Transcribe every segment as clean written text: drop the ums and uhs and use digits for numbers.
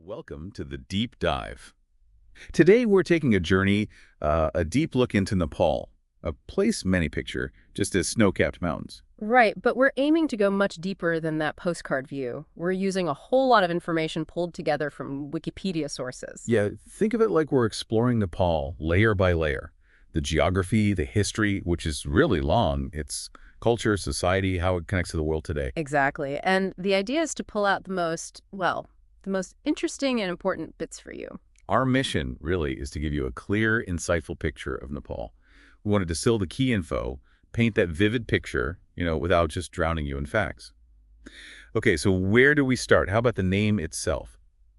Welcome to the Deep Dive. Today we're taking a journey, a deep look into Nepal, a place many picture just as snow-capped mountains. Right, but we're aiming to go much deeper than that postcard view. We're using a whole lot of information pulled together from Wikipedia sources. Yeah, think of it like we're exploring Nepal layer by layer. The geography, the history, which is really long, its culture, society, how it connects to the world today. Exactly. And the idea is to pull out the most interesting and important bits for you. Our mission, really, is to give you a clear, insightful picture of Nepal. We want to distill the key info, paint that vivid picture, without just drowning you in facts. Okay, so where do we start? How about the name itself?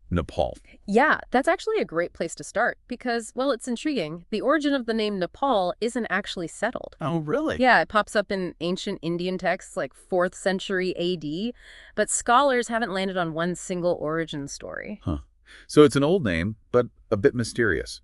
Nepal. Yeah, that's actually a great place to start because, well, it's intriguing. The origin of the name Nepal isn't actually settled. Oh, really? Yeah, it pops up in ancient Indian texts like 4th century AD, but scholars haven't landed on one single origin story. Huh. So it's an old name, but a bit mysterious.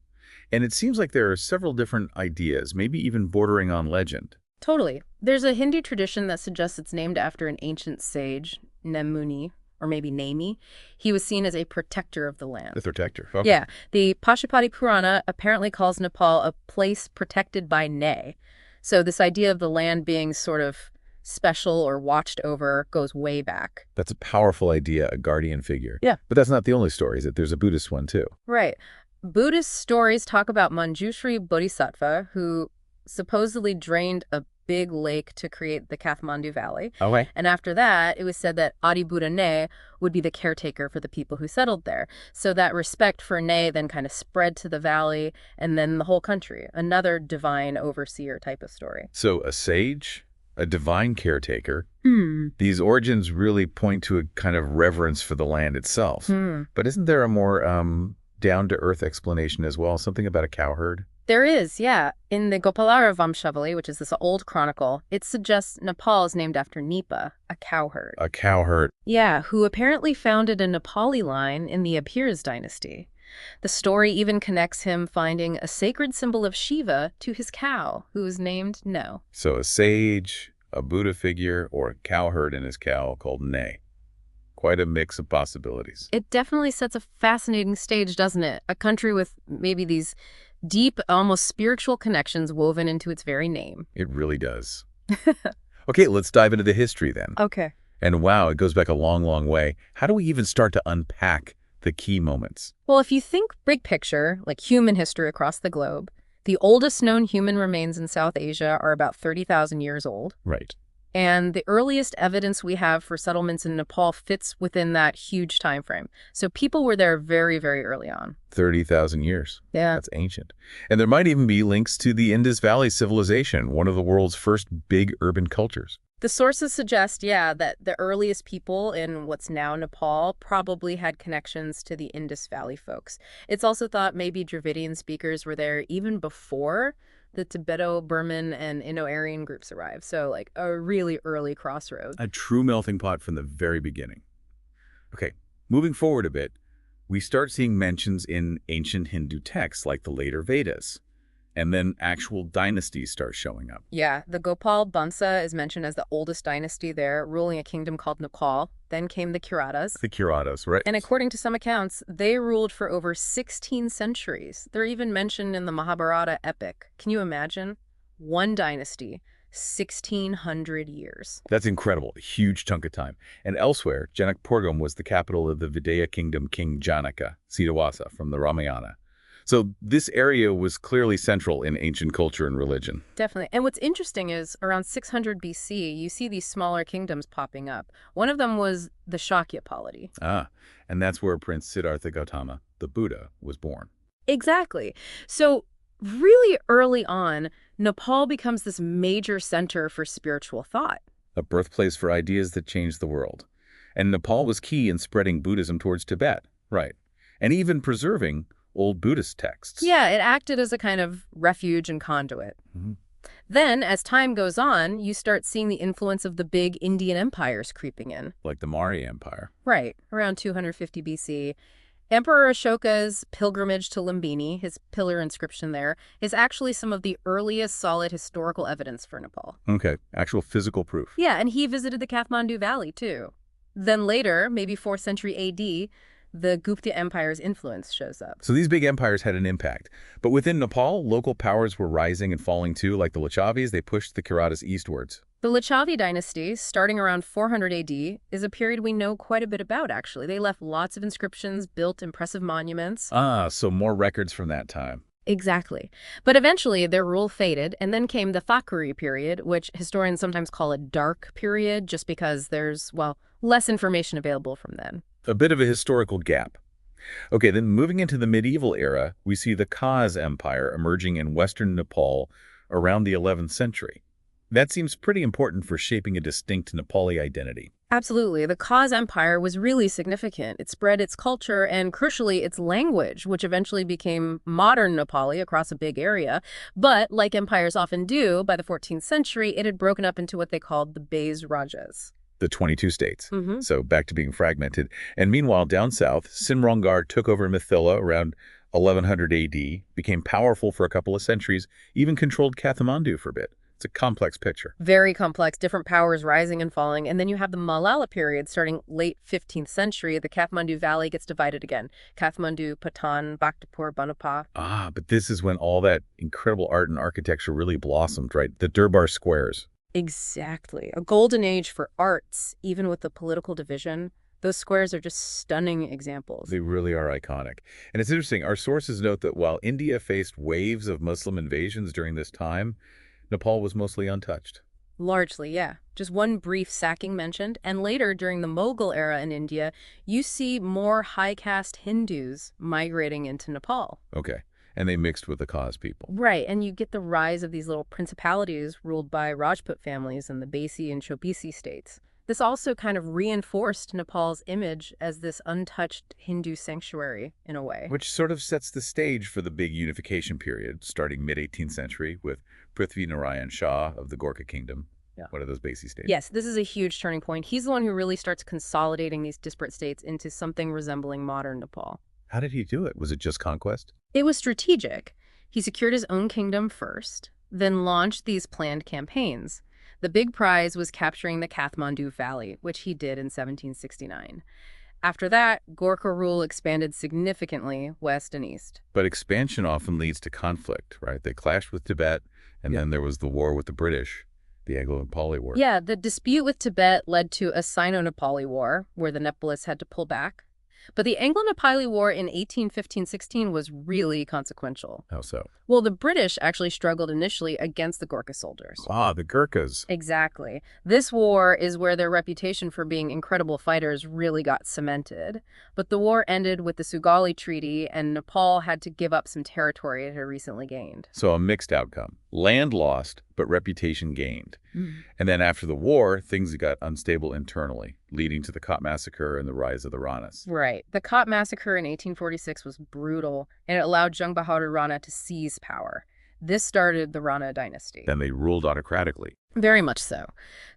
And it seems like there are several different ideas, maybe even bordering on legend. Totally. There's a Hindu tradition that suggests it's named after an ancient sage, Nemuni, or maybe Nami. He was seen as a protector of the land. The protector. Okay. Yeah, the Pashupati Purana apparently calls Nepal a place protected by Ne. So this idea of the land being sort of special or watched over goes way back. That's a powerful idea, a guardian figure. Yeah. But that's not the only story, is it? There's a Buddhist one, too. Right. Buddhist stories talk about Manjushri Bodhisattva, who supposedly drained a big lake to create the Kathmandu Valley. Okay. And after that, it was said that Adi Buddha Ne would be the caretaker for the people who settled there. So that respect for Ne then kind of spread to the valley and then the whole country. Another divine overseer type of story. So a sage, a divine caretaker. Hmm. These origins really point to a kind of reverence for the land itself. But isn't there a more down-to-earth explanation as well? Something about a cowherd? There is, yeah. In the Gopalara Vamshavali, which is this old chronicle, it suggests Nepal is named after Nipa, a cowherd. A cowherd. Yeah, who apparently founded a Nepali line in the Abhirs dynasty. The story even connects him finding a sacred symbol of Shiva to his cow, who is named No. So a sage, a Buddha figure, or a cowherd and his cow called Ne. Quite a mix of possibilities. It definitely sets a fascinating stage, doesn't it? A country with maybe these deep, almost spiritual connections woven into its very name. It really does. Okay, let's dive into the history then. Okay. And wow, it goes back a long, long way. How do we even start to unpack the key moments? Well, if you think big picture, like human history across the globe, the oldest known human remains in South Asia are about 30,000 years old. Right. And the earliest evidence we have for settlements in Nepal fits within that huge time frame. So people were there very, very early on. 30,000 years. Yeah. That's ancient. And there might even be links to the Indus Valley civilization, one of the world's first big urban cultures. The sources suggest, yeah, that the earliest people in what's now Nepal probably had connections to the Indus Valley folks. It's also thought maybe Dravidian speakers were there even before the Tibeto-Burman and Indo-Aryan groups arrived. So like a really early crossroads. A true melting pot from the very beginning. Okay, moving forward a bit, we start seeing mentions in ancient Hindu texts like the later Vedas. And then actual dynasties start showing up. Yeah, the Gopal Bansa is mentioned as the oldest dynasty there, ruling a kingdom called Nepal. Then came the Kiratas. The Kiratas, right? And according to some accounts, they ruled for over 16 centuries. They're even mentioned in the Mahabharata epic. Can you imagine? One dynasty, 1,600 years. That's incredible. A huge chunk of time. And elsewhere, Janakpurgam was the capital of the Videha kingdom King Janaka, Sitawasa from the Ramayana. So this area was clearly central in ancient culture and religion. Definitely. And what's interesting is around 600 BC, you see these smaller kingdoms popping up. One of them was the Shakya polity. Ah, and that's where Prince Siddhartha Gautama, the Buddha, was born. Exactly. So really early on, Nepal becomes this major center for spiritual thought. A birthplace for ideas that changed the world. And Nepal was key in spreading Buddhism towards Tibet, right? And even preserving old Buddhist texts. Yeah, it acted as a kind of refuge and conduit. Then, as time goes on, you start seeing the influence of the big Indian empires creeping in. Like the Maurya Empire. Right, around 250 BC. Emperor Ashoka's pilgrimage to Lumbini, his pillar inscription there, is actually some of the earliest solid historical evidence for Nepal. Okay, actual physical proof. Yeah, and he visited the Kathmandu Valley, too. Then later, maybe 4th century AD, the Gupta Empire's influence shows up. So these big empires had an impact. But within Nepal, local powers were rising and falling too, like the Lichavis. They pushed the Kiratas eastwards. The Lichavi dynasty, starting around 400 AD, is a period we know quite a bit about, actually. They left lots of inscriptions, built impressive monuments. Ah, so more records from that time. Exactly. But eventually, their rule faded, and then came the Thakuri period, which historians sometimes call a dark period, just because there's, well, less information available from then. A bit of a historical gap. Okay, then moving into the medieval era, we see the Khaz Empire emerging in western Nepal around the 11th century. That seems pretty important for shaping a distinct Nepali identity. Absolutely. The Khaz Empire was really significant. It spread its culture and, crucially, its language, which eventually became modern Nepali across a big area. But, like empires often do, by the 14th century, it had broken up into what they called the Beys Rajas. The 22 states. Mm-hmm. So back to being fragmented. And meanwhile, down south, Simrangar took over Mithila around 1100 AD, became powerful for a couple of centuries, even controlled Kathmandu for a bit. It's a complex picture. Very complex, different powers rising and falling. And then you have the Malala period starting late 15th century. The Kathmandu Valley gets divided again. Kathmandu, Patan, Bhaktapur, Banapa. Ah, but this is when all that incredible art and architecture really blossomed, right? The Durbar squares. Exactly. A golden age for arts, even with the political division. Those squares are just stunning examples. They really are iconic. And it's interesting, our sources note that while India faced waves of Muslim invasions during this time, Nepal was mostly untouched. Largely, yeah. Just one brief sacking mentioned, and later during the Mughal era in India, you see more high-caste Hindus migrating into Nepal. Okay. And they mixed with the Khaz people. Right, and you get the rise of these little principalities ruled by Rajput families in the Basi and Chopisi states. This also kind of reinforced Nepal's image as this untouched Hindu sanctuary, in a way. Which sort of sets the stage for the big unification period, starting mid-18th century with Prithvi Narayan Shah of the Gorkha Kingdom, one of those Basi states. Yes, this is a huge turning point. He's the one who really starts consolidating these disparate states into something resembling modern Nepal. How did he do it? Was it just conquest? It was strategic. He secured his own kingdom first, then launched these planned campaigns. The big prize was capturing the Kathmandu Valley, which he did in 1769. After that, Gorkha rule expanded significantly west and east. But expansion often leads to conflict, right? They clashed with Tibet, and then there was the war with the British, the Anglo-Nepali War. Yeah, the dispute with Tibet led to a Sino-Nepali War, where the Nepalists had to pull back. But the Anglo-Nepali War in 1815-16 was really consequential. How so? Well, the British actually struggled initially against the Gorkha soldiers. Ah, the Gurkhas. Exactly. This war is where their reputation for being incredible fighters really got cemented. But the war ended with the Sugali Treaty, and Nepal had to give up some territory it had recently gained. So a mixed outcome. Land lost, but reputation gained. And then after the war, things got unstable internally, leading to the Khat massacre and the rise of the Ranas. Right. The Khat massacre in 1846 was brutal, and it allowed Jung Bahadur Rana to seize power. This started the Rana dynasty. Then they ruled autocratically. Very much so.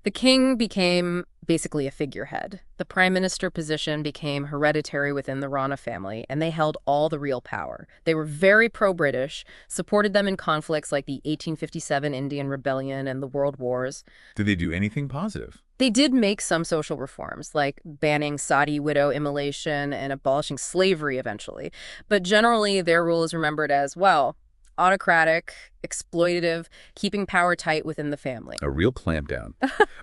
The king became basically a figurehead. The prime minister position became hereditary within the Rana family, and they held all the real power. They were very pro-British, supported them in conflicts like the 1857 Indian Rebellion and the World Wars. Did they do anything positive? They did make some social reforms, like banning Sati widow immolation and abolishing slavery eventually. But generally, their rule is remembered as, well, autocratic, exploitative, keeping power tight within the family. A real clampdown.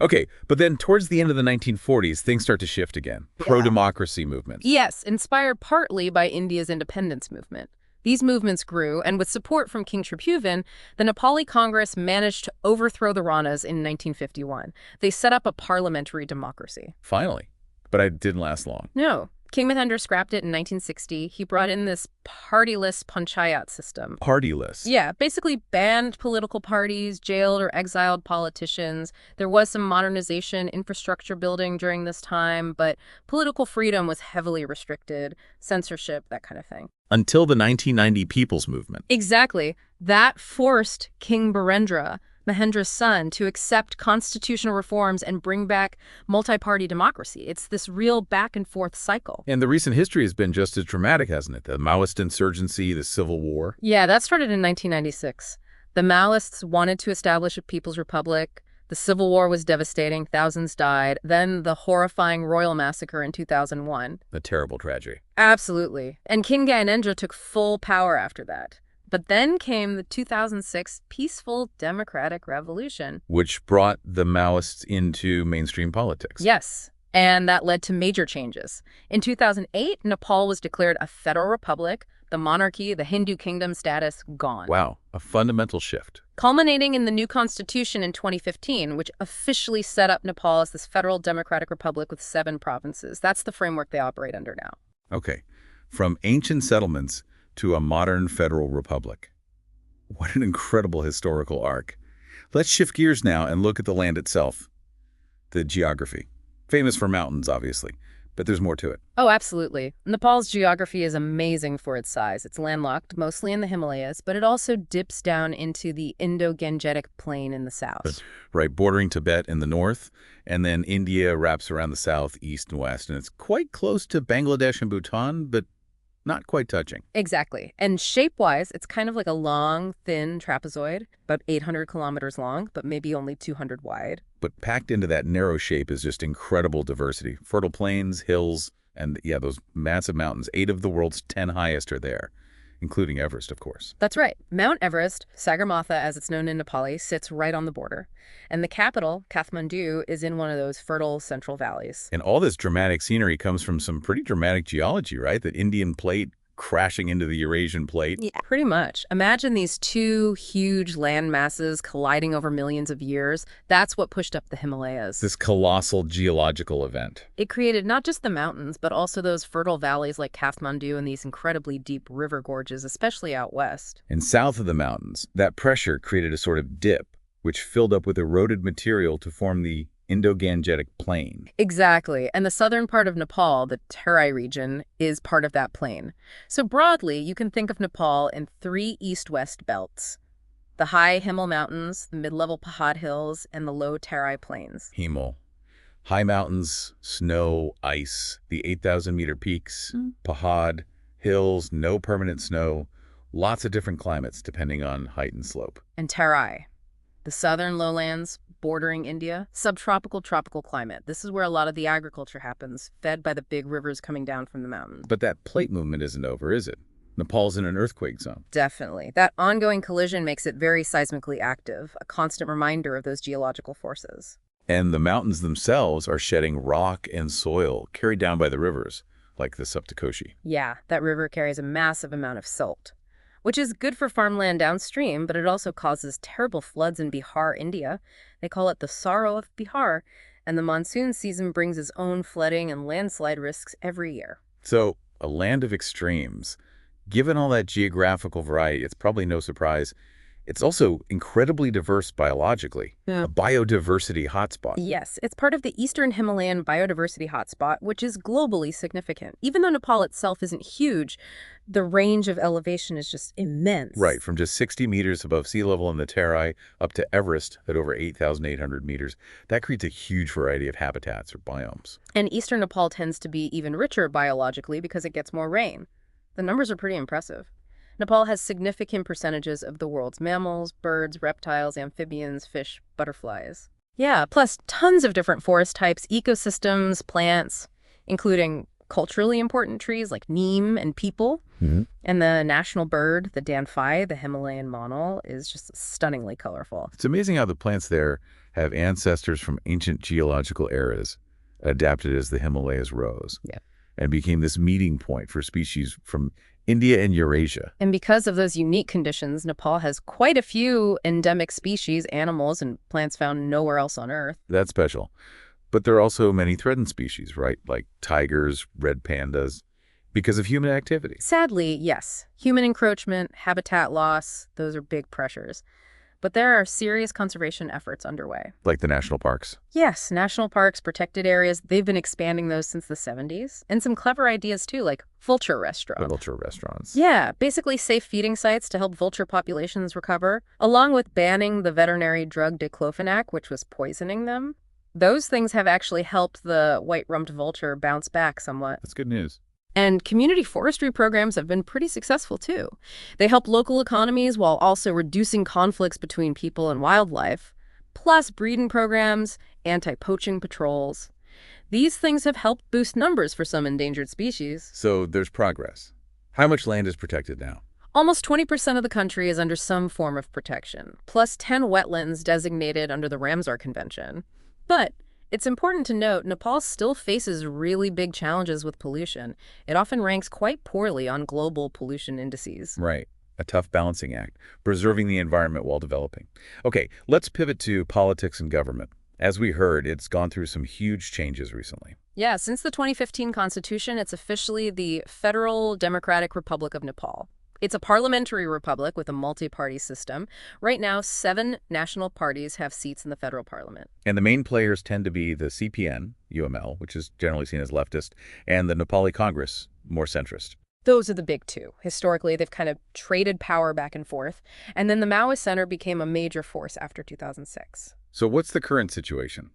Okay, but then towards the end of the 1940s, things start to shift again. Pro-democracy movements. Yes, inspired partly by India's independence movement. These movements grew, and with support from King Tribhuvan, the Nepali Congress managed to overthrow the Ranas in 1951. They set up a parliamentary democracy. Finally. But it didn't last long. No. King Mahendra scrapped it in 1960. He brought in this partyless panchayat system. Partyless? Yeah, basically banned political parties, jailed or exiled politicians. There was some modernization, infrastructure building during this time, but political freedom was heavily restricted, censorship, that kind of thing. Until the 1990 People's Movement. Exactly. That forced King Birendra, Mahendra's son, to accept constitutional reforms and bring back multi-party democracy. It's this real back-and-forth cycle. And the recent history has been just as dramatic, hasn't it? The Maoist insurgency, the Civil War. Yeah, that started in 1996. The Maoists wanted to establish a People's Republic. The Civil War was devastating. Thousands died. Then the horrifying royal massacre in 2001. A terrible tragedy. Absolutely. And King Gyanendra took full power after that. But then came the 2006 peaceful democratic revolution. Which brought the Maoists into mainstream politics. Yes, and that led to major changes. In 2008, Nepal was declared a federal republic. The monarchy, the Hindu kingdom status, gone. Wow, a fundamental shift. Culminating in the new constitution in 2015, which officially set up Nepal as this federal democratic republic with 7 provinces. That's the framework they operate under now. Okay, from ancient settlements to a modern federal republic. What an incredible historical arc. Let's shift gears now and look at the land itself. The geography. Famous for mountains, obviously, but there's more to it. Oh, absolutely. Nepal's geography is amazing for its size. It's landlocked, mostly in the Himalayas, but it also dips down into the Indo-Gangetic Plain in the south. Right, bordering Tibet in the north, and then India wraps around the south, east, and west. And it's quite close to Bangladesh and Bhutan, but not quite touching. Exactly. And shape-wise, it's kind of like a long, thin trapezoid, about 800 kilometers long, but maybe only 200 wide. But packed into that narrow shape is just incredible diversity. Fertile plains, hills, and yeah, those massive mountains. 8 of the world's 10 highest are there, including Everest, of course. That's right. Mount Everest, Sagarmatha as it's known in Nepali, sits right on the border. And the capital, Kathmandu, is in one of those fertile central valleys. And all this dramatic scenery comes from some pretty dramatic geology, right? The Indian plate crashing into the Eurasian plate. Yeah, pretty much. Imagine these 2 huge land masses colliding over millions of years. That's what pushed up the Himalayas. This colossal geological event. It created not just the mountains, but also those fertile valleys like Kathmandu and these incredibly deep river gorges, especially out west. And south of the mountains, that pressure created a sort of dip, which filled up with eroded material to form the Indo-Gangetic Plain. Exactly. And the southern part of Nepal, the Terai region, is part of that plain. So broadly, you can think of Nepal in 3 east-west belts. The high Himal Mountains, the mid-level Pahad Hills, and the low Terai Plains. Himal. High mountains, snow, ice, the 8,000-meter peaks, Pahad, hills, no permanent snow, lots of different climates depending on height and slope. And Terai, the southern lowlands bordering India, subtropical tropical climate. This is where a lot of the agriculture happens, fed by the big rivers coming down from the mountains. But that plate movement isn't over, is it? Nepal's in an earthquake zone. Definitely. That ongoing collision makes it very seismically active, a constant reminder of those geological forces. And the mountains themselves are shedding rock and soil carried down by the rivers, like the Saptakoshi. Yeah, that river carries a massive amount of silt, which is good for farmland downstream, but it also causes terrible floods in Bihar, India. They call it the sorrow of Bihar, and the monsoon season brings its own flooding and landslide risks every year. So, a land of extremes. Given all that geographical variety, it's probably no surprise it's also incredibly diverse biologically, Yeah. a biodiversity hotspot. Yes, it's part of the Eastern Himalayan biodiversity hotspot, which is globally significant. Even though Nepal itself isn't huge, the range of elevation is just immense. Right, from just 60 meters above sea level in the Terai up to Everest at over 8,800 meters. That creates a huge variety of habitats or biomes. And Eastern Nepal tends to be even richer biologically because it gets more rain. The numbers are pretty impressive. Nepal has significant percentages of the world's mammals, birds, reptiles, amphibians, fish, butterflies. Yeah, plus tons of different forest types, ecosystems, plants, including culturally important trees like neem and peepal. And the national bird, the danfai, the Himalayan monal, is just stunningly colorful. It's amazing how the plants there have ancestors from ancient geological eras adapted as the Himalayas rose. Yeah. And became this meeting point for species from India and Eurasia. And because of those unique conditions, Nepal has quite a few endemic species, animals, and plants found nowhere else on Earth. That's special. But there are also many threatened species, right? Like tigers, red pandas, because of human activity. Sadly, yes. Human encroachment, habitat loss, those are big pressures. But there are serious conservation efforts underway. Like the national parks. Yes, national parks, protected areas, they've been expanding those since the 70s. And some clever ideas too, like vulture restaurants. Vulture restaurants. Yeah, basically safe feeding sites to help vulture populations recover, along with banning the veterinary drug diclofenac, which was poisoning them. Those things have actually helped the white-rumped vulture bounce back somewhat. That's good news. And community forestry programs have been pretty successful, too. They help local economies while also reducing conflicts between people and wildlife. plus breeding programs, anti-poaching patrols. These things have helped boost numbers for some endangered species. So there's progress. How much land is protected now? Almost 20% of the country is under some form of protection, plus 10 wetlands designated under the Ramsar Convention. But it's important to note Nepal still faces really big challenges with pollution. It often ranks quite poorly on global pollution indices. Right. A tough balancing act, preserving the environment while developing. Okay, let's pivot to politics and government. As we heard, it's gone through some huge changes recently. Yeah, since the 2015 constitution, it's officially the Federal Democratic Republic of Nepal. It's a parliamentary republic with a multi-party system. Right now, 7 national parties have seats in the federal parliament. And the main players tend to be the CPN, UML, which is generally seen as leftist, and the Nepali Congress, more centrist. Those are the big two. Historically, they've kind of traded power back and forth. And then the Maoist Center became a major force after 2006. So what's the current situation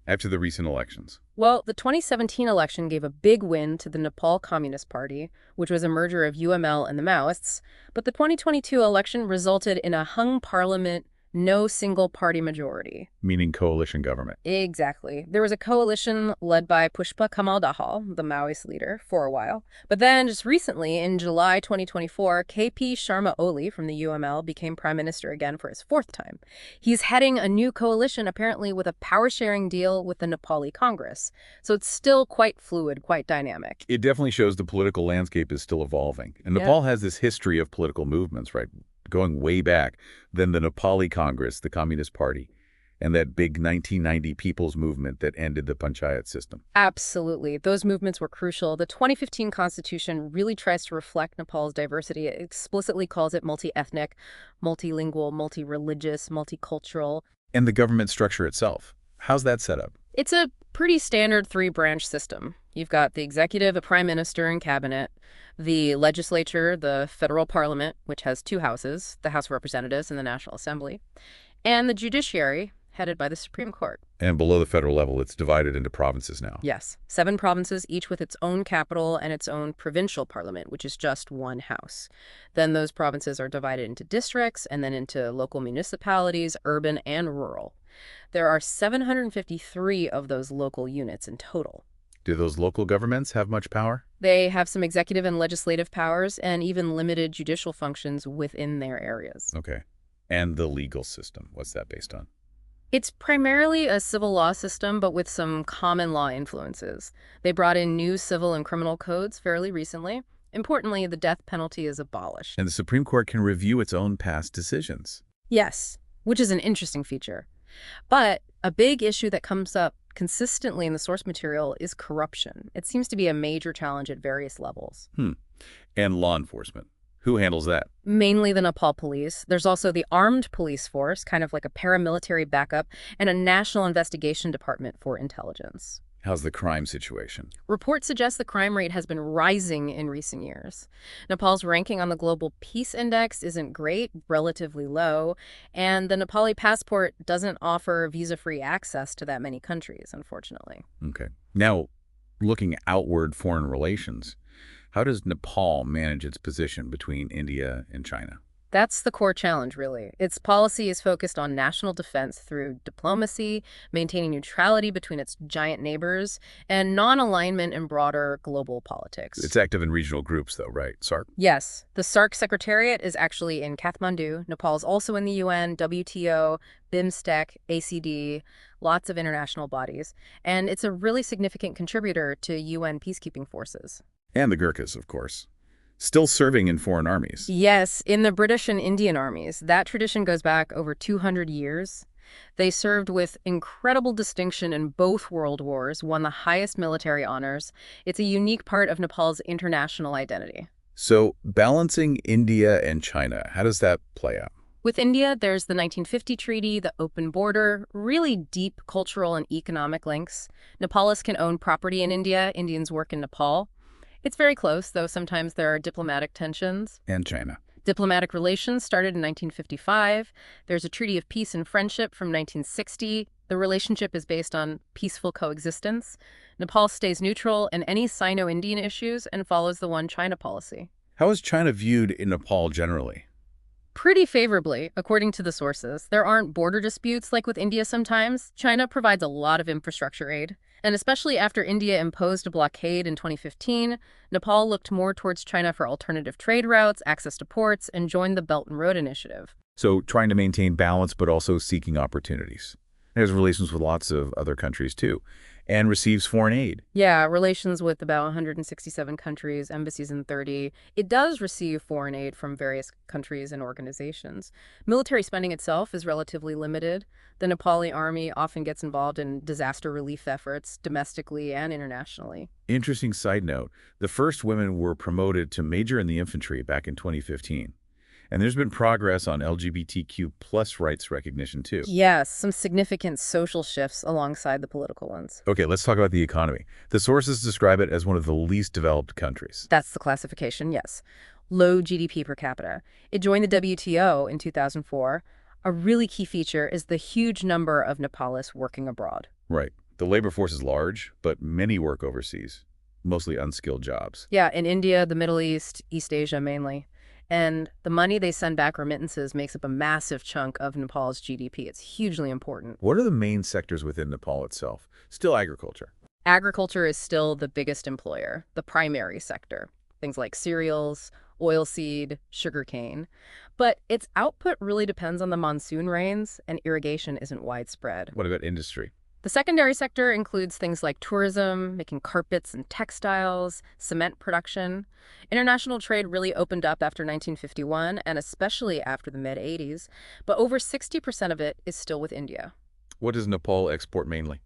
after the recent elections? Well, the 2017 election gave a big win to the Nepal Communist Party, which was a merger of UML and the Maoists. But the 2022 election resulted in a hung parliament, no single-party majority. Meaning coalition government. Exactly. There was a coalition led by Pushpa Kamal Dahal, the Maoist leader, for a while. But then, just recently, in July 2024, KP Sharma Oli from the UML became prime minister again for his 4th time. He's heading a new coalition, apparently with a power-sharing deal with the Nepali Congress. So it's still quite fluid, quite dynamic. It definitely shows the political landscape is still evolving. And Yeah. Nepal has this history of political movements, right? Going way back, then the Nepali Congress, the Communist Party, and that big 1990 People's Movement that ended the panchayat system. Absolutely. Those movements were crucial. The 2015 constitution really tries to reflect Nepal's diversity. It explicitly calls it multi-ethnic, multilingual, multi-religious, multicultural. And the government structure itself, how's that set up? It's a pretty standard 3-branch system. You've got the executive, a prime minister, and cabinet, the legislature, the federal parliament, which has 2 houses, the House of Representatives and the National Assembly, and the judiciary, headed by the Supreme Court. And below the federal level, it's divided into provinces now. Yes, 7 provinces, each with its own capital and its own provincial parliament, which is just 1 house. Then those provinces are divided into districts and then into local municipalities, urban and rural. There are 753 of those local units in total. Do those local governments have much power? They have some executive and legislative powers and even limited judicial functions within their areas. Okay. And the legal system, what's that based on? It's primarily a civil law system, but with some common law influences. They brought in new civil and criminal codes fairly recently. Importantly, the death penalty is abolished. And the Supreme Court can review its own past decisions. Yes, which is an interesting feature. But a big issue that comes up consistently in the source material is corruption. It seems to be a major challenge at various levels. And law enforcement. Who handles that? Mainly the Nepal police. There's also the armed police force, kind of like a paramilitary backup, and a national investigation department for intelligence. How's the crime situation? Reports suggest the crime rate has been rising in recent years. Nepal's ranking on the Global Peace Index isn't great, relatively low, and the Nepali passport doesn't offer visa-free access to that many countries, unfortunately. Okay. Now, looking outward foreign relations, how does Nepal manage its position between India and China? That's the core challenge, really. Its policy is focused on national defense through diplomacy, maintaining neutrality between its giant neighbors, and non-alignment in broader global politics. It's active in regional groups, though, right? SARC? Yes, the SARC Secretariat is actually in Kathmandu. Nepal's also in the UN, WTO, BIMSTEC, ACD, lots of international bodies. And it's a really significant contributor to UN peacekeeping forces. And the Gurkhas, of course. Still serving in foreign armies. Yes, in the British and Indian armies. That tradition goes back over 200 years. They served with incredible distinction in both world wars, won the highest military honors. It's a unique part of Nepal's international identity. So, balancing India and China, how does that play out? With India, there's the 1950 treaty, the open border, really deep cultural and economic links. Nepalists can own property in India. Indians work in Nepal. It's very close, though sometimes there are diplomatic tensions. And China. Diplomatic relations started in 1955. There's a Treaty of Peace and Friendship from 1960. The relationship is based on peaceful coexistence. Nepal stays neutral in any Sino-Indian issues and follows the One China policy. How is China viewed in Nepal generally? Pretty favorably, according to the sources. There aren't border disputes like with India sometimes. China provides a lot of infrastructure aid. And especially after India imposed a blockade in 2015, Nepal looked more towards China for alternative trade routes, access to ports, and joined the Belt and Road Initiative. So trying to maintain balance, but also seeking opportunities. It has relations with lots of other countries, too, and receives foreign aid. Yeah, relations with about 167 countries, embassies in 30. It does receive foreign aid from various countries and organizations. Military spending itself is relatively limited. The Nepali army often gets involved in disaster relief efforts domestically and internationally. Interesting side note, the first women were promoted to major in the infantry back in 2015. And there's been progress on LGBTQ plus rights recognition, too. Yes, some significant social shifts alongside the political ones. Okay, let's talk about the economy. The sources describe it as one of the least developed countries. That's the classification, yes. Low GDP per capita. It joined the WTO in 2004. A really key feature is the huge number of Nepalese working abroad. Right. The labor force is large, but many work overseas, mostly unskilled jobs. Yeah, in India, the Middle East, East Asia mainly. And the money they send back remittances makes up a massive chunk of Nepal's GDP. It's hugely important. What are the main sectors within Nepal itself? Still agriculture. Agriculture is still the biggest employer, the primary sector. Things like cereals, oilseed, sugarcane. But its output really depends on the monsoon rains, and irrigation isn't widespread. What about industry? The secondary sector includes things like tourism, making carpets and textiles, cement production. International trade really opened up after 1951, and especially after the mid-80s, but over 60% of it is still with India. What does Nepal export mainly?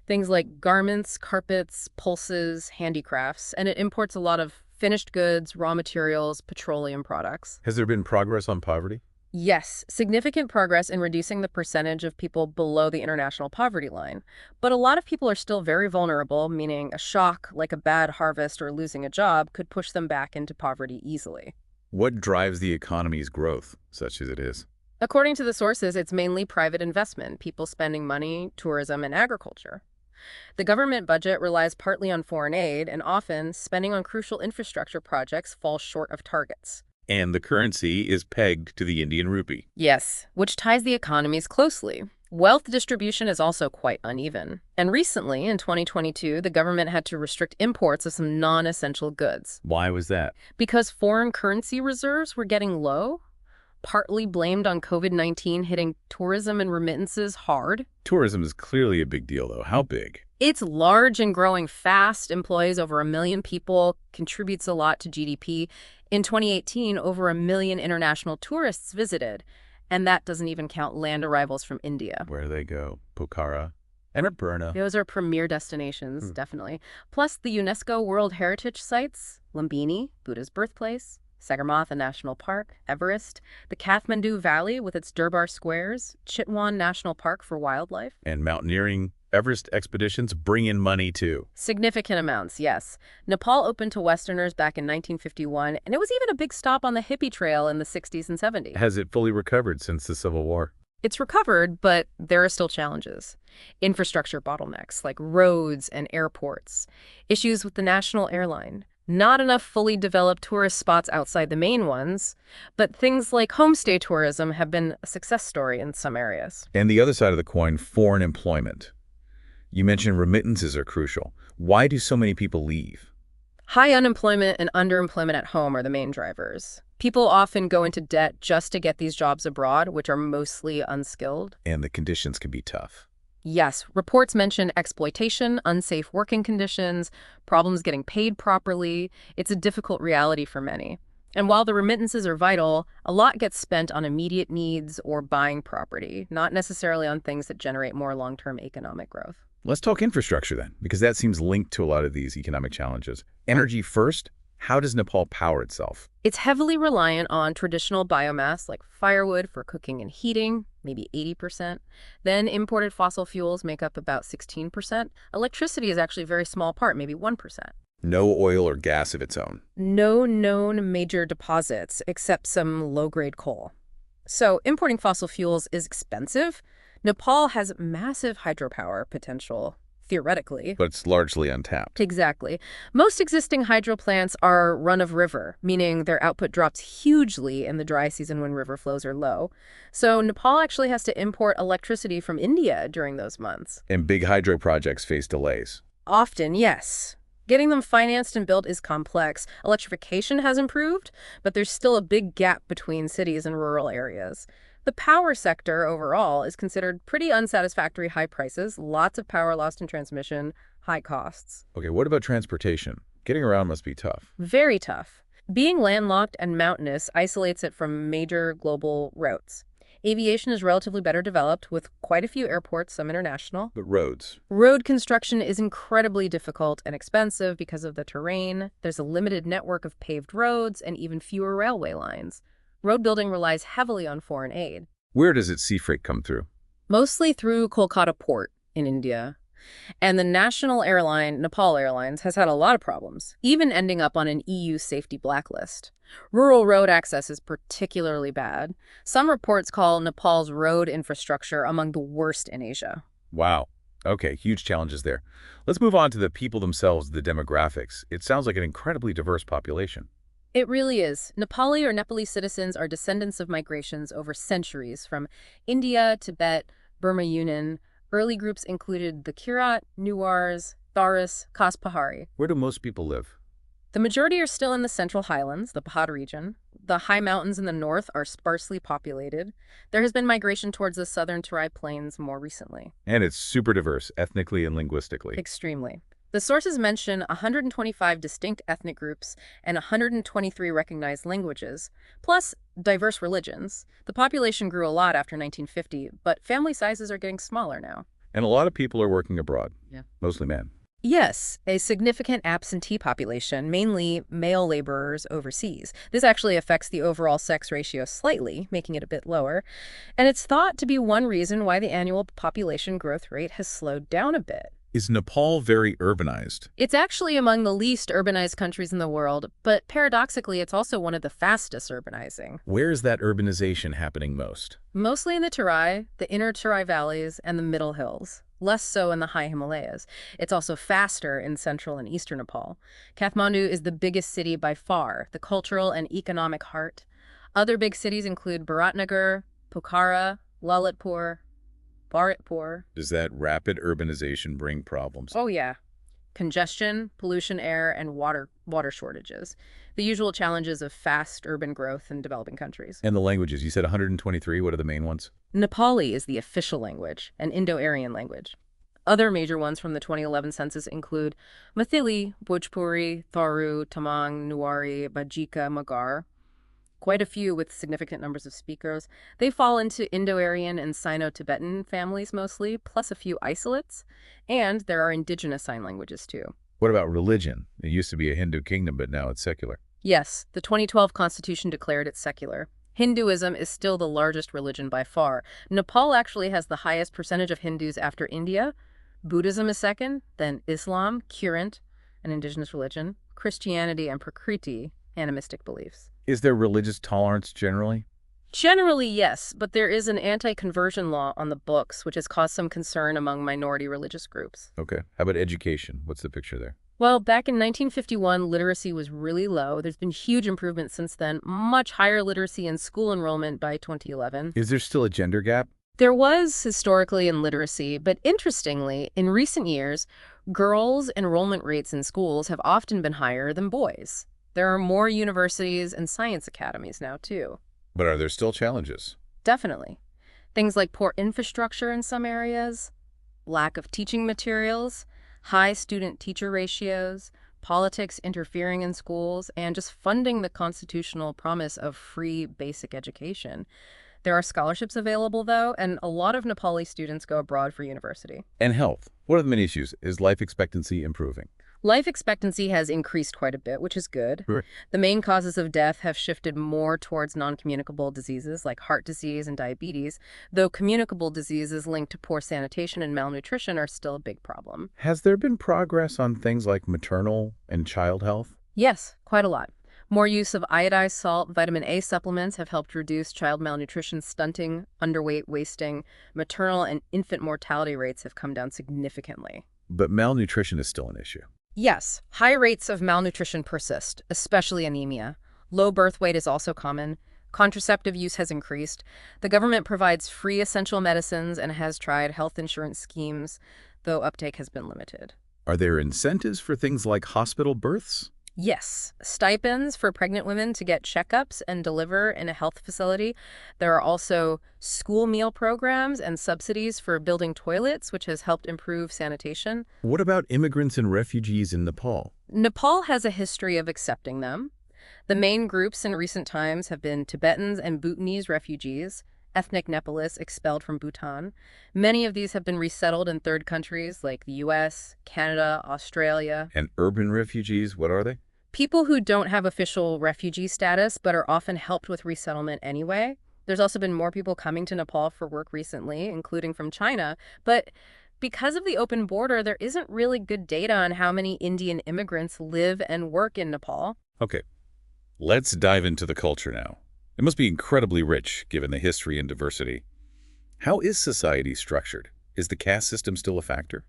Things like garments, carpets, pulses, handicrafts, and it imports a lot of finished goods, raw materials, petroleum products. Has there been progress on poverty? Yes, significant progress in reducing the percentage of people below the international poverty line. But a lot of people are still very vulnerable, meaning a shock like a bad harvest or losing a job could push them back into poverty easily. What drives the economy's growth, such as it is? According to the sources, it's mainly private investment, people spending money, tourism, and agriculture. The government budget relies partly on foreign aid, and often spending on crucial infrastructure projects falls short of targets. And the currency is pegged to the Indian rupee. Yes, which ties the economies closely. Wealth distribution is also quite uneven. And recently, in 2022, the government had to restrict imports of some non-essential goods. Why was that? Because foreign currency reserves were getting low, partly blamed on COVID-19 hitting tourism and remittances hard. Tourism is clearly a big deal, though. How big? It's large and growing fast, employs over 1 million people, contributes a lot to GDP. In 2018, over 1 million international tourists visited, and that doesn't even count land arrivals from India. Where do they go? Pokhara? Annapurna? Those are premier destinations, definitely. Plus the UNESCO World Heritage Sites, Lumbini, Buddha's birthplace, Sagarmatha National Park, Everest, the Kathmandu Valley with its Durbar Squares, Chitwan National Park for wildlife. And mountaineering Everest expeditions bring in money, too. Significant amounts, yes. Nepal opened to Westerners back in 1951, and it was even a big stop on the hippie trail in the 60s and 70s. Has it fully recovered since the Civil War? It's recovered, but there are still challenges. Infrastructure bottlenecks like roads and airports, issues with the national airline, not enough fully developed tourist spots outside the main ones, but things like homestay tourism have been a success story in some areas. And the other side of the coin, foreign employment. You mentioned remittances are crucial. Why do so many people leave? High unemployment and underemployment at home are the main drivers. People often go into debt just to get these jobs abroad, which are mostly unskilled. And the conditions can be tough. Yes, reports mention exploitation, unsafe working conditions, problems getting paid properly. It's a difficult reality for many. And while the remittances are vital, a lot gets spent on immediate needs or buying property, not necessarily on things that generate more long-term economic growth. Let's talk infrastructure then, because that seems linked to a lot of these economic challenges. Energy first, how does Nepal power itself? It's heavily reliant on traditional biomass like firewood for cooking and heating, maybe 80%. Then imported fossil fuels make up about 16%. Electricity is actually a very small part, maybe 1%. No oil or gas of its own. No known major deposits except some low-grade coal. So importing fossil fuels is expensive. Nepal has massive hydropower potential, theoretically. But it's largely untapped. Exactly. Most existing hydro plants are run-of-river, meaning their output drops hugely in the dry season when river flows are low. So Nepal actually has to import electricity from India during those months. And big hydro projects face delays. Often, yes. Getting them financed and built is complex. Electrification has improved, but there's still a big gap between cities and rural areas. The power sector overall is considered pretty unsatisfactory: high prices, lots of power lost in transmission, high costs. Okay, what about transportation? Getting around must be tough. Very tough. Being landlocked and mountainous isolates it from major global routes. Aviation is relatively better developed, with quite a few airports, some international. But roads. Road construction is incredibly difficult and expensive because of the terrain. There's a limited network of paved roads and even fewer railway lines. Road building relies heavily on foreign aid, Where does its sea freight come through? mostly through Kolkata Port in India. And the national airline, Nepal Airlines, has had a lot of problems, even ending up on an EU safety blacklist. Rural road access is particularly bad. Some reports call Nepal's road infrastructure among the worst in Asia. Wow. Okay, huge challenges there. Let's move on to the people themselves, the demographics. It sounds like an incredibly diverse population. It really is. Nepali or Nepalese citizens are descendants of migrations over centuries from India, Tibet, Burma, Yunnan. Early groups included the Kirat, Newars, Tharis, Kaspahari. Where do most people live? The majority are still in the Central Highlands, the Pahad region. The high mountains in the north are sparsely populated. There has been migration towards the southern Terai Plains more recently. And it's super diverse, ethnically and linguistically. Extremely. The sources mention 125 distinct ethnic groups and 123 recognized languages, plus diverse religions. The population grew a lot after 1950, but family sizes are getting smaller now. And a lot of people are working abroad. Yeah. Mostly men. Yes, a significant absentee population, mainly male laborers overseas. This actually affects the overall sex ratio slightly, making it a bit lower. And it's thought to be one reason why the annual population growth rate has slowed down a bit. Is Nepal very urbanized? It's actually among the least urbanized countries in the world, but paradoxically, it's also one of the fastest urbanizing. Where is that urbanization happening most? Mostly in the Terai, the inner Terai valleys, and the middle hills. Less so in the high Himalayas. It's also faster in central and eastern Nepal. Kathmandu is the biggest city by far, the cultural and economic heart. Other big cities include Bharatnagar, Pokhara, Lalitpur, Bharatpur. Does that rapid urbanization bring problems? Oh yeah. Congestion, pollution, air, and water shortages. The usual challenges of fast urban growth in developing countries. And the languages, you said 123, what are the main ones? Nepali is the official language, an Indo-Aryan language. Other major ones from the 2011 census include Mathili, Bhojpuri, Tharu, Tamang, Nuari, Bajika, Magar. Quite a few with significant numbers of speakers. They fall into Indo-Aryan and Sino-Tibetan families mostly, plus a few isolates. And there are indigenous sign languages too. What about religion? It used to be a Hindu kingdom, but now it's secular. Yes, the 2012 constitution declared it secular. Hinduism is still the largest religion by far. Nepal actually has the highest percentage of Hindus after India. Buddhism is second, then Islam, current, an indigenous religion, Christianity, and Prakriti, animistic beliefs. Is there religious tolerance generally? Generally, yes, but there is an anti-conversion law on the books, which has caused some concern among minority religious groups. Okay. How about education? What's the picture there? Well, back in 1951, literacy was really low. There's been huge improvements since then, much higher literacy and school enrollment by 2011. Is there still a gender gap? There was historically in literacy, but interestingly, in recent years, girls' enrollment rates in schools have often been higher than boys. There are more universities and science academies now, too. But are there still challenges? Definitely. Things like poor infrastructure in some areas, lack of teaching materials, high student-teacher ratios, politics interfering in schools, and just funding the constitutional promise of free basic education. There are scholarships available, though, and a lot of Nepali students go abroad for university. And health. What are the main issues? Is life expectancy improving? Life expectancy has increased quite a bit, which is good. Right. The main causes of death have shifted more towards non-communicable diseases like heart disease and diabetes, though communicable diseases linked to poor sanitation and malnutrition are still a big problem. Has there been progress on things like maternal and child health? Yes, quite a lot. More use of iodized salt, vitamin A supplements have helped reduce child malnutrition, stunting, underweight, wasting. Maternal and infant mortality rates have come down significantly. But malnutrition is still an issue. Yes, high rates of malnutrition persist, especially anemia. Low birth weight is also common. Contraceptive use has increased. The government provides free essential medicines and has tried health insurance schemes, though uptake has been limited. Are there incentives for things like hospital births? Yes, stipends for pregnant women to get checkups and deliver in a health facility. There are also school meal programs and subsidies for building toilets, which has helped improve sanitation. What about immigrants and refugees in Nepal? Nepal has a history of accepting them. The main groups in recent times have been Tibetans and Bhutanese refugees, ethnic Nepalese expelled from Bhutan. Many of these have been resettled in third countries like the US, Canada, Australia. And urban refugees, what are they? People who don't have official refugee status but are often helped with resettlement anyway. There's also been more people coming to Nepal for work recently, including from China. But because of the open border, there isn't really good data on how many Indian immigrants live and work in Nepal. Okay, let's dive into the culture now. It must be incredibly rich, given the history and diversity. How is society structured? Is the caste system still a factor?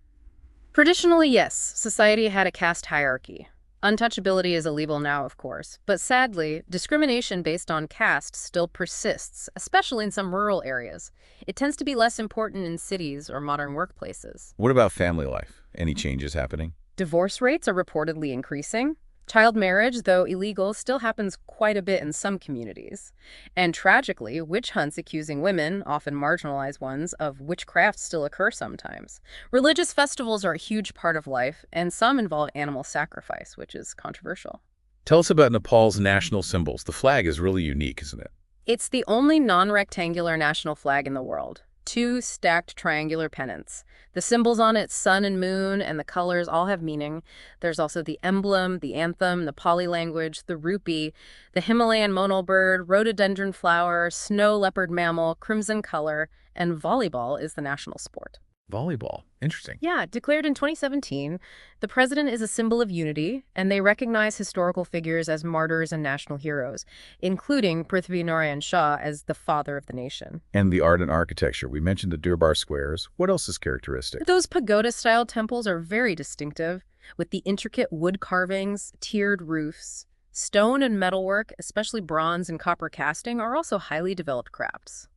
Traditionally, yes, society had a caste hierarchy. Untouchability is illegal now, of course, but sadly, discrimination based on caste still persists, especially in some rural areas. It tends to be less important in cities or modern workplaces. What about family life? Any changes happening? Divorce rates are reportedly increasing. Child marriage, though illegal, still happens quite a bit in some communities. And tragically, witch hunts accusing women, often marginalized ones, of witchcraft still occur sometimes. Religious festivals are a huge part of life, and some involve animal sacrifice, which is controversial. Tell us about Nepal's national symbols. The flag is really unique, isn't it? It's the only non-rectangular national flag in the world. Two stacked triangular pennants. The symbols on it, sun and moon, and the colors all have meaning. There's also the emblem, the anthem, the Pali language, the rupee, the Himalayan monal bird, rhododendron flower, snow leopard mammal, crimson color, and volleyball is the national sport. Volleyball. Interesting. Yeah, declared in 2017, the president is a symbol of unity, and they recognize historical figures as martyrs and national heroes, including Prithvi Narayan Shah as the father of the nation. And the art and architecture. We mentioned the Durbar squares. What else is characteristic? Those pagoda-style temples are very distinctive, with the intricate wood carvings, tiered roofs. Stone and metalwork, especially bronze and copper casting, are also highly developed crafts.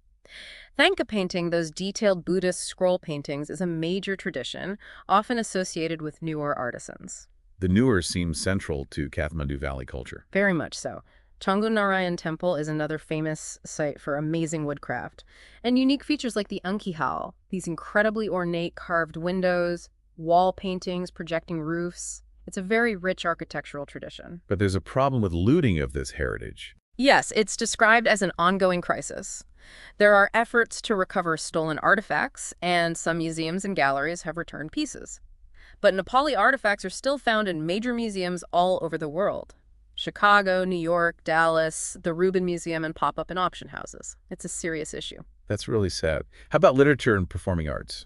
Thangka painting, those detailed Buddhist scroll paintings, is a major tradition, often associated with newer artisans. The newer seems central to Kathmandu Valley culture. Very much so. Changu Narayan Temple is another famous site for amazing woodcraft, and unique features like the Anki Hall, these incredibly ornate carved windows, wall paintings projecting roofs. It's a very rich architectural tradition. But there's a problem with looting of this heritage. Yes, it's described as an ongoing crisis. There are efforts to recover stolen artifacts, and some museums and galleries have returned pieces. But Nepali artifacts are still found in major museums all over the world. Chicago, New York, Dallas, the Rubin Museum, and pop-up and auction houses. It's a serious issue. That's really sad. How about literature and performing arts?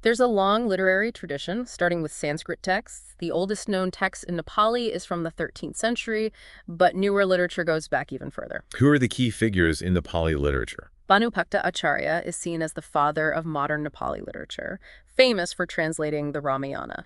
There's a long literary tradition, starting with Sanskrit texts. The oldest known text in Nepali is from the 13th century, but newer literature goes back even further. Who are the key figures in Nepali literature? Bhanupakta Acharya is seen as the father of modern Nepali literature, famous for translating the Ramayana.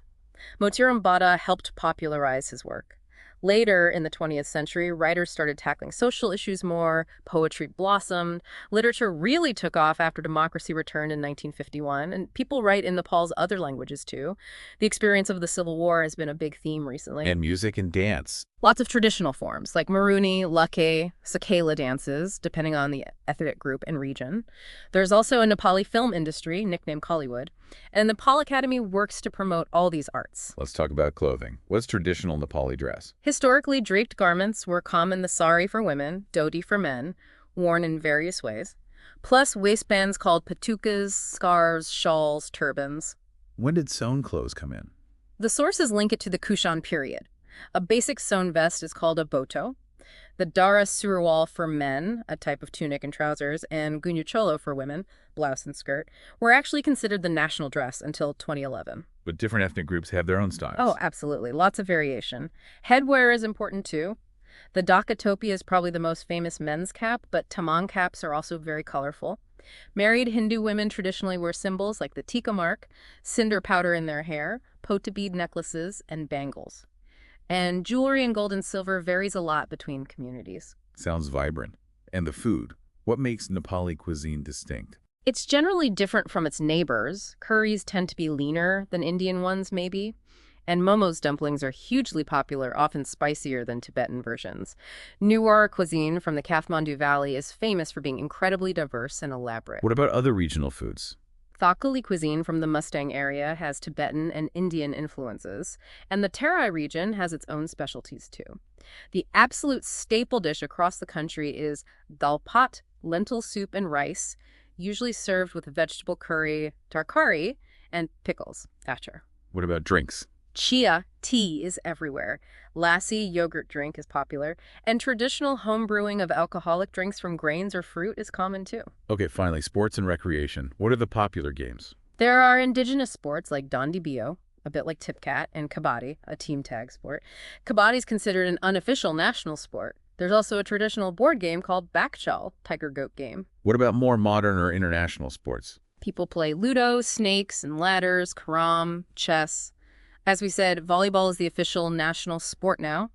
Motiram Bhatta helped popularize his work. Later in the 20th century, writers started tackling social issues more, poetry blossomed, literature really took off after democracy returned in 1951, and people write in Nepal's other languages too. The experience of the Civil War has been a big theme recently. And music and dance. Lots of traditional forms, like Maruni, Lake, Sakela dances, depending on the ethnic group and region. There's also a Nepali film industry, nicknamed Kollywood, and the Nepal Academy works to promote all these arts. Let's talk about clothing. What's traditional Nepali dress? Historically, draped garments were common: the sari for women, dhoti for men, worn in various ways, plus waistbands called patukas, scarves, shawls, turbans. When did sewn clothes come in? The sources link it to the Kushan period. A basic sewn vest is called a boto. The dara surwal for men, a type of tunic and trousers, and gunyucholo for women, blouse and skirt, were actually considered the national dress until 2011. But different ethnic groups have their own styles. Oh, absolutely. Lots of variation. Headwear is important too. The Dhaka topi is probably the most famous men's cap, but tamang caps are also very colorful. Married Hindu women traditionally wear symbols like the tika mark, cinder powder in their hair, pota bead necklaces, and bangles. And jewelry in gold and silver varies a lot between communities. Sounds vibrant. And the food. What makes Nepali cuisine distinct? It's generally different from its neighbors. Curries tend to be leaner than Indian ones, maybe. And Momo's dumplings are hugely popular, often spicier than Tibetan versions. Newar cuisine from the Kathmandu Valley is famous for being incredibly diverse and elaborate. What about other regional foods? Thakali cuisine from the Mustang area has Tibetan and Indian influences, and the Terai region has its own specialties too. The absolute staple dish across the country is dal pat, lentil soup and rice, usually served with vegetable curry, tarkari, and pickles, achar. What about drinks? Chia tea is everywhere. Lassi yogurt drink is popular, and traditional home brewing of alcoholic drinks from grains or fruit is common too. Okay, finally, sports and recreation. What are the popular games? There are indigenous sports like Dandi Bio, a bit like Tipcat, and Kabaddi, a team tag sport. Kabaddi is considered an unofficial national sport. There's also a traditional board game called Bakchal, tiger goat game. What about more modern or international sports? People play Ludo, snakes and ladders, carom, chess. As we said, volleyball is the official national sport now.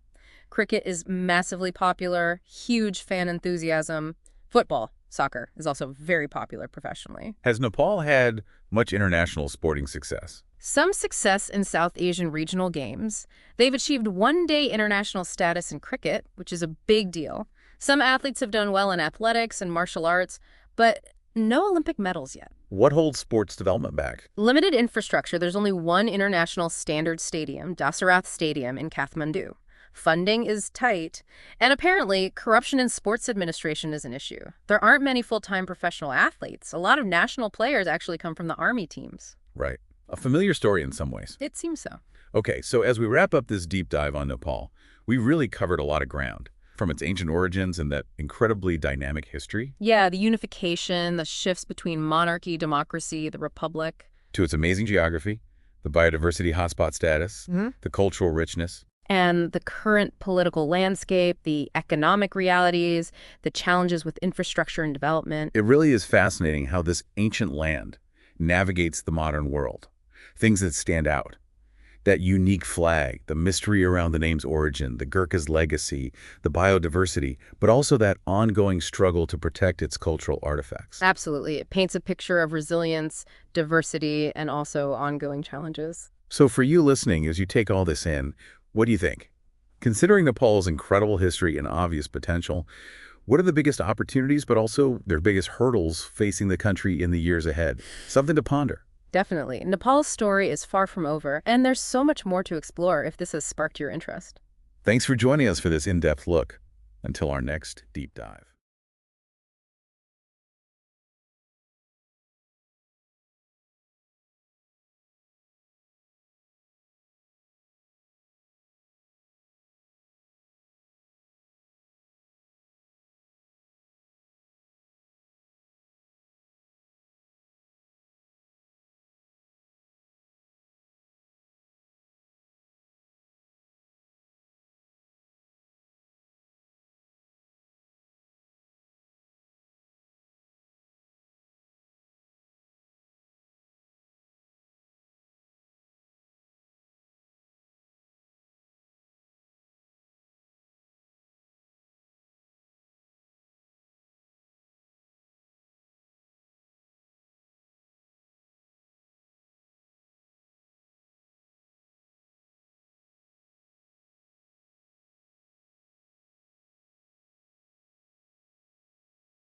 Cricket is massively popular, huge fan enthusiasm. Football, soccer, is also very popular professionally. Has Nepal had much international sporting success? Some success in South Asian regional games. They've achieved one-day international status in cricket, which is a big deal. Some athletes have done well in athletics and martial arts, but no Olympic medals yet. What holds sports development back? Limited infrastructure. There's only one international standard stadium, Dasarath Stadium in Kathmandu. Funding is tight, and apparently corruption in sports administration is an issue. There aren't many full-time professional athletes. A lot of national players actually come from the army teams. Right. A familiar story in some ways. It seems so. Okay, so as we wrap up this deep dive on Nepal, we really covered a lot of ground, from its ancient origins and that incredibly dynamic history, Yeah, the unification, the shifts between monarchy, democracy, the republic. to its amazing geography, the biodiversity hotspot status, Mhm. the cultural richness. And the current political landscape, the economic realities, the challenges with infrastructure and development. It really is fascinating how this ancient land navigates the modern world. Things that stand out. That unique flag, the mystery around the name's origin, the Gurkha's legacy, the biodiversity, but also that ongoing struggle to protect its cultural artifacts. Absolutely. It paints a picture of resilience, diversity, and also ongoing challenges. So for you listening, as you take all this in, what do you think? Considering Nepal's incredible history and obvious potential, what are the biggest opportunities, but also their biggest hurdles facing the country in the years ahead? Something to ponder. Definitely. Nepal's story is far from over, and there's so much more to explore if this has sparked your interest. Thanks for joining us for this in-depth look. Until our next deep dive.